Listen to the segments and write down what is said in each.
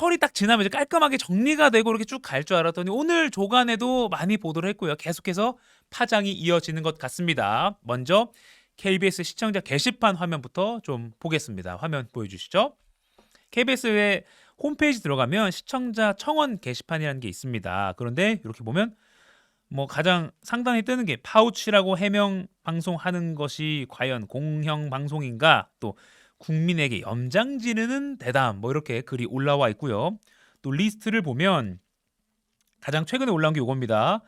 설이 딱 지나면 이제 깔끔하게 정리가 되고 이렇게 쭉 갈 줄 알았더니 오늘 조간에도 많이 보도를 했고요. 계속해서 파장이 이어지는 것 같습니다. 먼저 KBS 시청자 게시판 화면부터 좀 보겠습니다. 화면 보여주시죠. KBS의 홈페이지 들어가면 시청자 청원 게시판이라는 게 있습니다. 그런데 이렇게 보면 뭐 가장 상단에 뜨는 게 파우치라고 해명 방송하는 것이 과연 공영 방송인가? 또 국민에게 염장 지르는 대담 뭐 이렇게 글이 올라와 있고요. 또 리스트를 보면 가장 최근에 올라온 게 이겁니다.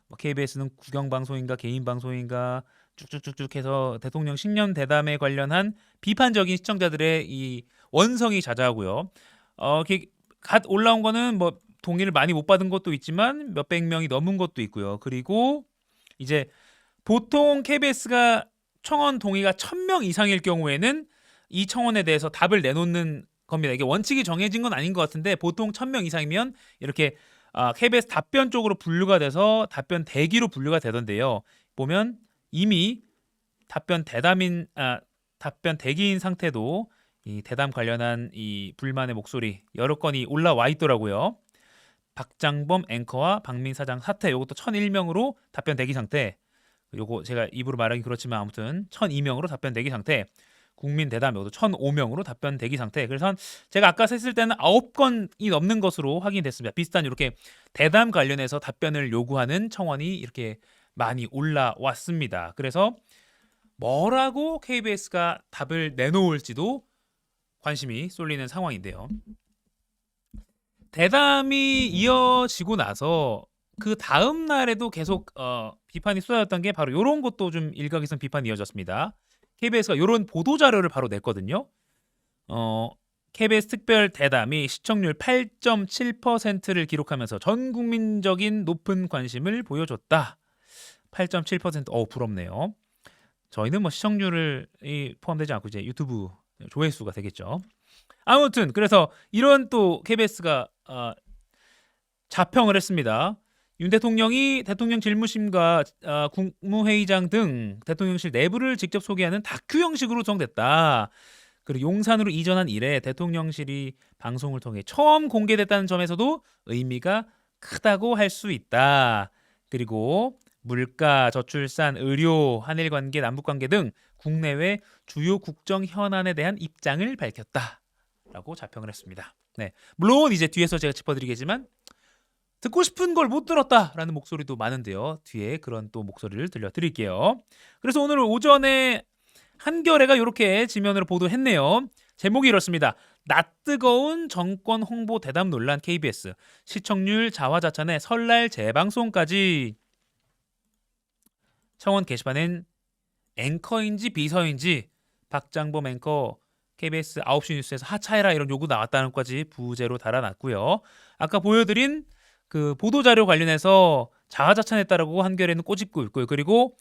뭐 KBS는 국영 방송인가 개인 방송인가 쭉쭉쭉쭉 해서 대통령 신년 대담에 관련한 비판적인 시청자들의 이 원성이 자자하고요. 이렇게 갓 올라온 거는 뭐 동의를 많이 못 받은 것도 있지만 몇백 명이 넘은 것도 있고요. 그리고 이제 보통 KBS가 청원 동의가 1000명 이상일 경우에는 이 청원에 대해서 답을 내놓는 겁니다. 이게 원칙이 정해진 건 아닌 것 같은데 보통 1000명 이상이면 이렇게 KBS 답변 쪽으로 분류가 돼서 답변 대기로 분류가 되던데요. 보면 이미 답변 대기인 상태도 이 대담 관련한 이 불만의 목소리 여러 건이 올라와 있더라고요. 박장범 앵커와 박민 사장 사퇴 요것도 1001명으로 답변 대기 상태. 요거 제가 입으로 말하기 그렇지만 아무튼 1002명으로 답변 대기 상태. 국민 대담 요것도 1005명으로 답변 대기 상태. 그래서 제가 아까 셌을 때는 9건이 넘는 것으로 확인됐습니다. 비슷한 이렇게 대담 관련해서 답변을 요구하는 청원이 이렇게 많이 올라왔습니다. 그래서 뭐라고 KBS가 답을 내놓을지도 관심이 쏠리는 상황인데요. 대담이 이어지고 나서 그 다음 날에도 계속 비판이 쏟아졌던 게 바로 이런 것도 좀 일각에선 비판이 이어졌습니다. KBS가 이런 보도 자료를 바로 냈거든요. KBS 특별 대담이 시청률 8.7%를 기록하면서 전 국민적인 높은 관심을 보여줬다. 8.7% 부럽네요. 저희는 뭐 시청률이 포함되지 않고 이제 유튜브 조회수가 되겠죠. 아무튼 그래서 이런 또 KBS가 자평을 했습니다. 윤 대통령이 대통령 질무심과 국무회의장 등 대통령실 내부를 직접 소개하는 다큐 형식으로 구성됐다. 그리고 용산으로 이전한 이래 대통령실이 방송을 통해 처음 공개됐다는 점에서도 의미가 크다고 할 수 있다. 그리고 물가, 저출산, 의료, 한일 관계, 남북 관계 등 국내외 주요 국정 현안에 대한 입장을 밝혔다라고 자평을 했습니다. 네, 물론 이제 뒤에서 제가 짚어드리겠지만 듣고 싶은 걸 못 들었다라는 목소리도 많은데요. 뒤에 그런 또 목소리를 들려드릴게요. 그래서 오늘 오전에 한겨레가 이렇게 지면으로 보도했네요. 제목이 이렇습니다. 낯뜨거운 정권 홍보 대담 논란 KBS 시청률 자화자찬에 설날 재방송까지. 청원 게시판엔 앵커인지 비서인지 박장범 앵커 KBS 9시 뉴스에서 하차해라 이런 요구 나왔다는 것까지 부제로 달아놨고요. 아까 보여드린 그 보도자료 관련해서 자화자찬했다라고 한겨레는 꼬집고 있고요. 그리고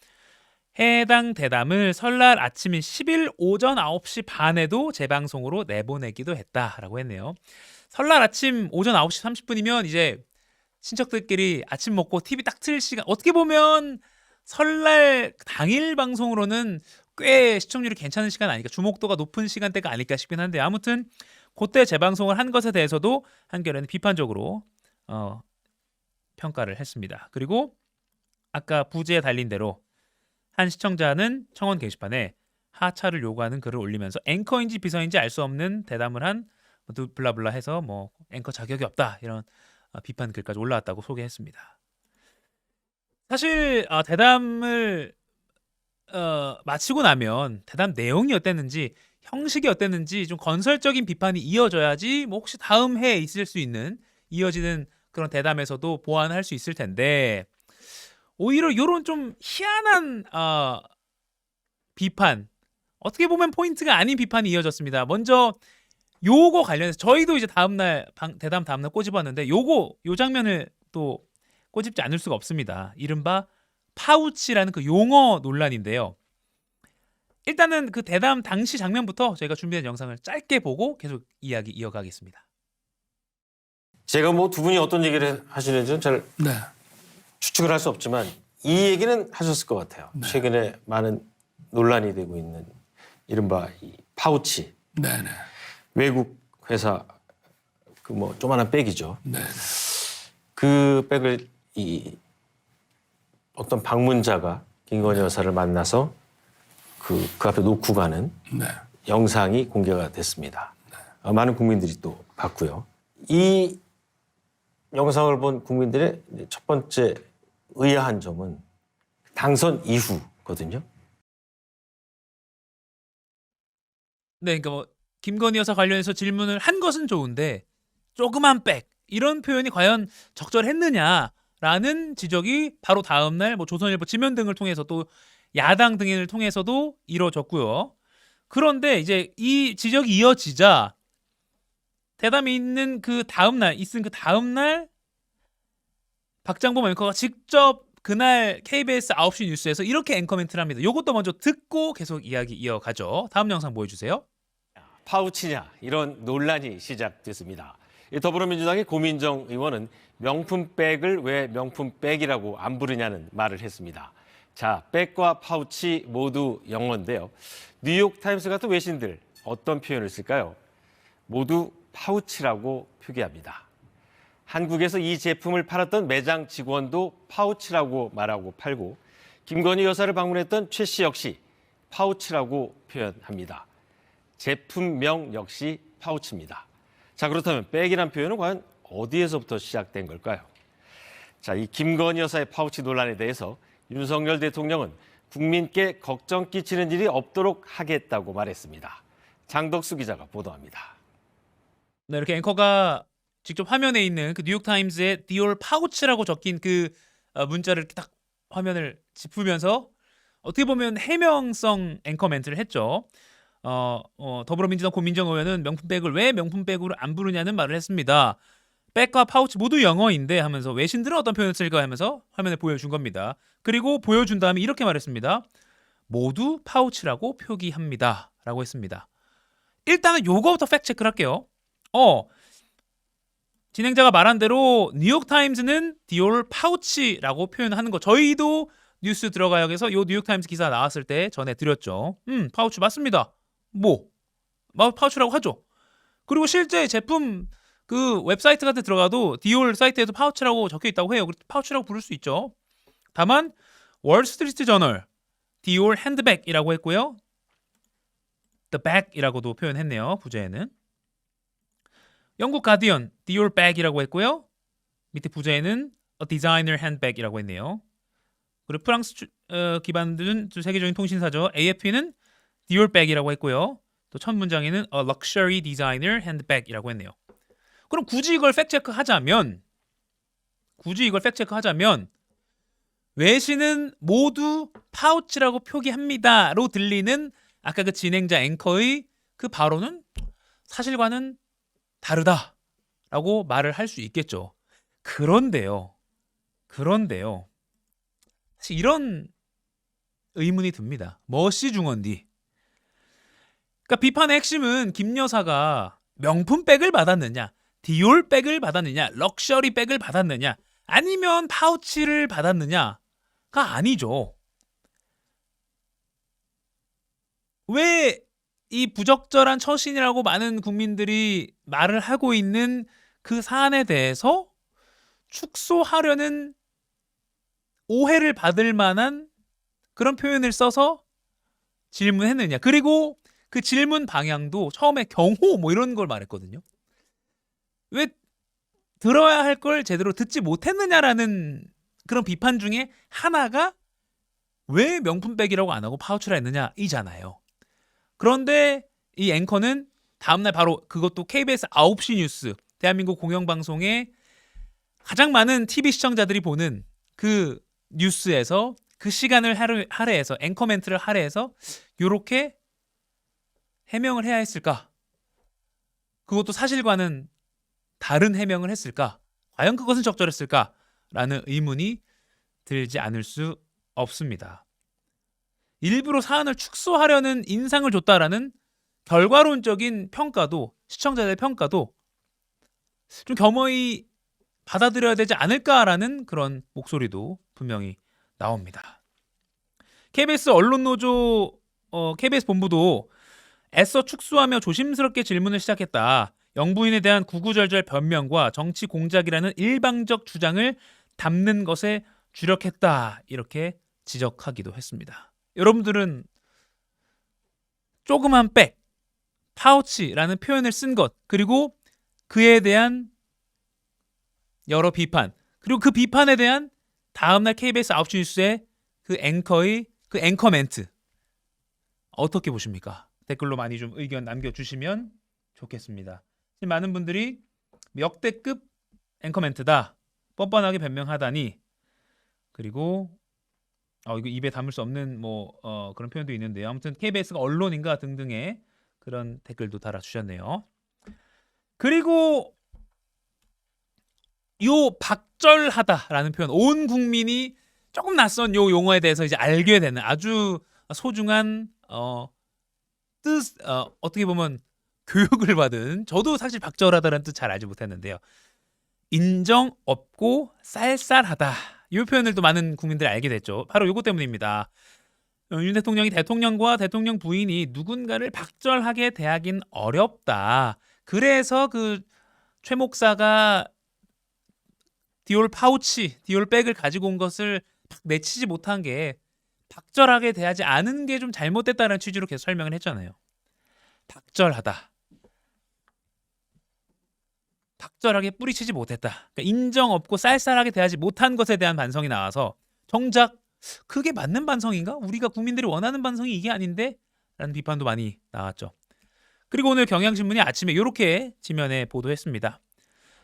해당 대담을 설날 아침인 10일 오전 9시 반에도 재방송으로 내보내기도 했다라고 했네요. 설날 아침 오전 9시 30분이면 이제 친척들끼리 아침 먹고 TV 딱 틀 시간, 어떻게 보면 설날 당일 방송으로는 꽤 시청률이 괜찮은 시간 아닐까, 주목도가 높은 시간대가 아닐까 싶긴 한데 아무튼 그때 재방송을 한 것에 대해서도 한겨레는 비판적으로 평가를 했습니다. 그리고 아까 부제에 달린 대로 한 시청자는 청원 게시판에 하차를 요구하는 글을 올리면서 앵커인지 비서인지 알 수 없는 대담을 한 블라블라 해서 뭐 앵커 자격이 없다 이런 비판 글까지 올라왔다고 소개했습니다. 사실 대담을 마치고 나면 대담 내용이 어땠는지 형식이 어땠는지 좀 건설적인 비판이 이어져야지 뭐 혹시 다음 해에 있을 수 있는 이어지는 그런 대담에서도 보완할 수 있을 텐데 오히려 이런 좀 희한한 비판, 어떻게 보면 포인트가 아닌 비판이 이어졌습니다. 먼저 요거 관련해서 저희도 이제 다음날 대담 다음날 꼬집었는데 요 장면을 또 꼬집지 않을 수가 없습니다. 이른바 파우치라는 그 용어 논란인데요. 일단은 그 대담 당시 장면부터 저희가 준비한 영상을 짧게 보고 계속 이야기 이어가겠습니다. 제가 뭐 두 분이 어떤 얘기를 하시는지는 잘 추측을 할 수 없지만 이 얘기는 하셨을 것 같아요. 최근에 많은 논란이 되고 있는 이른바 이 파우치. 외국 회사 그 뭐 조그만한 백이죠. 네. 그 백을 이 어떤 방문자가 김건희 여사를 만나서 그 앞에 놓고 가는 네. 영상이 공개가 됐습니다. 많은 국민들이 또 봤고요. 이 영상을 본 국민들의 첫 번째 의아한 점은 당선 이후거든요. 네, 그러니까 뭐 김건희 여사 관련해서 질문을 한 것은 좋은데 조그만 백 이런 표현이 과연 적절했느냐라는 지적이 바로 다음 날 뭐 조선일보 지면 등을 통해서 또 야당 등을 통해서도 이뤄졌고요. 그런데 이제 이 지적이 이어지자 대담이 있는 그 다음 날 박장범 앵커가 직접 그날 KBS 9시 뉴스에서 이렇게 앵커 멘트를 합니다. 이것도 먼저 듣고 계속 이야기 이어가죠. 다음 영상 보여주세요. 파우치냐 이런 논란이 시작됐습니다. 더불어민주당의 고민정 의원은 명품백을 왜 명품백이라고 안 부르냐는 말을 했습니다. 자, 백과 파우치 모두 영어인데요. 뉴욕타임스 같은 외신들 어떤 표현을 쓸까요? 모두 파우치라고 표기합니다. 한국에서 이 제품을 팔았던 매장 직원도 파우치라고 말하고 팔고 김건희 여사를 방문했던 최 씨 역시 파우치라고 표현합니다. 제품명 역시 파우치입니다. 자, 그렇다면 백이란 표현은 과연 어디에서부터 시작된 걸까요? 자, 이 김건희 여사의 파우치 논란에 대해서 윤석열 대통령은 국민께 걱정 끼치는 일이 없도록 하겠다고 말했습니다. 장덕수 기자가 보도합니다. 네, 이렇게 앵커가 직접 화면에 있는 그 뉴욕타임스의 디올 파우치라고 적힌 그 문자를 이렇게 딱 화면을 짚으면서 어떻게 보면 해명성 앵커 멘트를 했죠. 더불어민주당 고민정 의원은 명품백을 왜 명품백으로 안 부르냐는 말을 했습니다. 백과 파우치 모두 영어인데 하면서 외신들은 어떤 표현을 쓸까 하면서 화면에 보여준 겁니다. 그리고 보여준 다음에 이렇게 말했습니다. 모두 파우치라고 표기합니다. 라고 했습니다. 일단은 요거부터 팩트체크를 할게요. 진행자가 말한 대로 뉴욕타임스는 디올 파우치라고 표현하는 거 저희도 뉴스 들어가역에서 요 뉴욕타임스 기사 나왔을 때 전해드렸죠. 파우치 맞습니다. 파우치라고 하죠. 그리고 실제 제품 그 웹사이트 같은 데 들어가도 디올 사이트에도 파우치라고 적혀 있다고 해요. 파우치라고 부를 수 있죠. 다만 월스트리트 저널 디올 핸드백이라고 했고요. The bag이라고도 표현했네요. 부제에는. 영국 가디언 디올 백이라고 했고요. 밑에 부제에는 A designer handbag이라고 했네요. 그리고 프랑스 기반된 세계적인 통신사죠. AFP는 디올 백이라고 했고요. 또 첫 문장에는 A luxury designer handbag이라고 했네요. 그럼 굳이 이걸 팩트체크하자면 외신은 모두 파우치라고 표기합니다로 들리는 아까 그 진행자 앵커의 그 발언은 사실과는 다르다라고 말을 할 수 있겠죠. 그런데요. 사실 이런 의문이 듭니다. 머시 중언디. 그러니까 비판의 핵심은 김 여사가 명품백을 받았느냐, 디올 백을 받았느냐, 럭셔리 백을 받았느냐, 아니면 파우치를 받았느냐가 아니죠. 왜 이 부적절한 처신이라고 많은 국민들이 말을 하고 있는 그 사안에 대해서 축소하려는 오해를 받을 만한 그런 표현을 써서 질문했느냐. 그리고 그 질문 방향도 처음에 경호 뭐 이런 걸 말했거든요. 왜 들어야 할 걸 제대로 듣지 못했느냐라는 그런 비판 중에 하나가 왜 명품백이라고 안 하고 파우치라 했느냐 이잖아요. 그런데 이 앵커는 다음날 바로 그것도 KBS 9시 뉴스 대한민국 공영방송의 가장 많은 TV 시청자들이 보는 그 뉴스에서 그 시간을 할애해서 앵커 멘트를 할애해서 이렇게 해명을 해야 했을까? 그것도 사실과는 다른 해명을 했을까? 과연 그것은 적절했을까? 라는 의문이 들지 않을 수 없습니다. 일부러 사안을 축소하려는 인상을 줬다라는 결과론적인 평가도 시청자들의 평가도 좀 겸허히 받아들여야 되지 않을까라는 그런 목소리도 분명히 나옵니다. KBS 언론노조 KBS 본부도 애써 축소하며 조심스럽게 질문을 시작했다. 영부인에 대한 구구절절 변명과 정치 공작이라는 일방적 주장을 담는 것에 주력했다. 이렇게 지적하기도 했습니다. 여러분들은 조그만 백, 파우치라는 표현을 쓴 것, 그리고 그에 대한 여러 비판, 그리고 그 비판에 대한 다음날 KBS 9시 뉴스의 그 앵커의 그 앵커 멘트 어떻게 보십니까? 댓글로 많이 좀 의견 남겨주시면 좋겠습니다. 많은 분들이 역대급 앵커 멘트다, 뻔뻔하게 변명하다니, 그리고 이거 입에 담을 수 없는 그런 표현도 있는데요. 아무튼 KBS가 언론인가 등등의 그런 댓글도 달아주셨네요. 그리고 요 박절하다라는 표현, 온 국민이 조금 낯선 요 용어에 대해서 이제 알게 되는 아주 소중한 뜻, 어떻게 보면 교육을 받은, 저도 사실 박절하다라는 뜻 잘 알지 못했는데요. 인정 없고 쌀쌀하다, 이 표현을 또 많은 국민들이 알게 됐죠. 바로 요거 때문입니다. 윤 대통령이 대통령과 대통령 부인이 누군가를 박절하게 대하긴 어렵다. 그래서 그 최 목사가 디올 파우치, 디올 백을 가지고 온 것을 내치지 못한 게 박절하게 대하지 않은 게 좀 잘못됐다는 취지로 계속 설명을 했잖아요. 박절하다, 박절하게 뿌리치지 못했다. 그러니까 인정 없고 쌀쌀하게 대하지 못한 것에 대한 반성이 나와서 정작 그게 맞는 반성인가? 우리가 국민들이 원하는 반성이 이게 아닌데? 라는 비판도 많이 나왔죠. 그리고 오늘 경향신문이 아침에 이렇게 지면에 보도했습니다.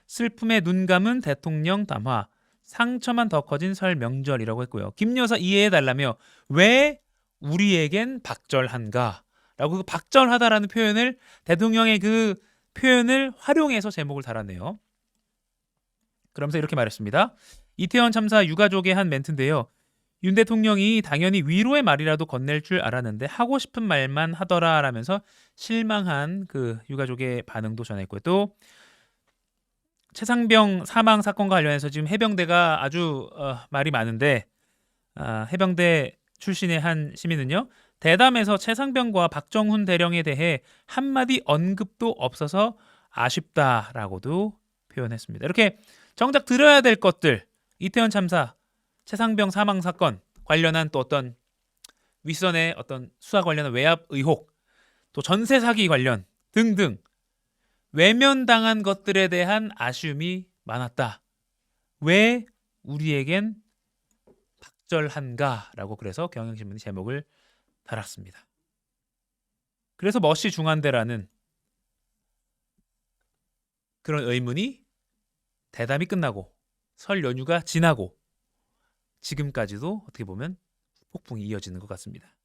슬픔에 눈 감은 대통령 담화, 상처만 더 커진 설 명절이라고 했고요. 김 여사 이해해달라며 왜 우리에겐 박절한가? 라고 그 박절하다라는 표현을, 대통령의 그 표현을 활용해서 제목을 달았네요. 그러면서 이렇게 말했습니다. 이태원 참사 유가족의 한 멘트인데요. 윤 대통령이 당연히 위로의 말이라도 건넬 줄 알았는데 하고 싶은 말만 하더라 라면서 실망한 그 유가족의 반응도 전했고요. 또 최상병 사망 사건과 관련해서 지금 해병대가 아주 말이 많은데, 해병대 출신의 한 시민은요, 대담에서 최상병과 박정훈 대령에 대해 한마디 언급도 없어서 아쉽다라고도 표현했습니다. 이렇게 정작 들어야 될 것들, 이태원 참사, 최상병 사망 사건 관련한 또 어떤 윗선의 어떤 수사 관련한 외압 의혹, 또 전세 사기 관련 등등 외면당한 것들에 대한 아쉬움이 많았다. 왜 우리에겐 박절한가라고 그래서 경향신문이 제목을 달았습니다. 그래서 멋이 중한데라는 그런 의문이 대담이 끝나고 설 연휴가 지나고 지금까지도 어떻게 보면 폭풍이 이어지는 것 같습니다.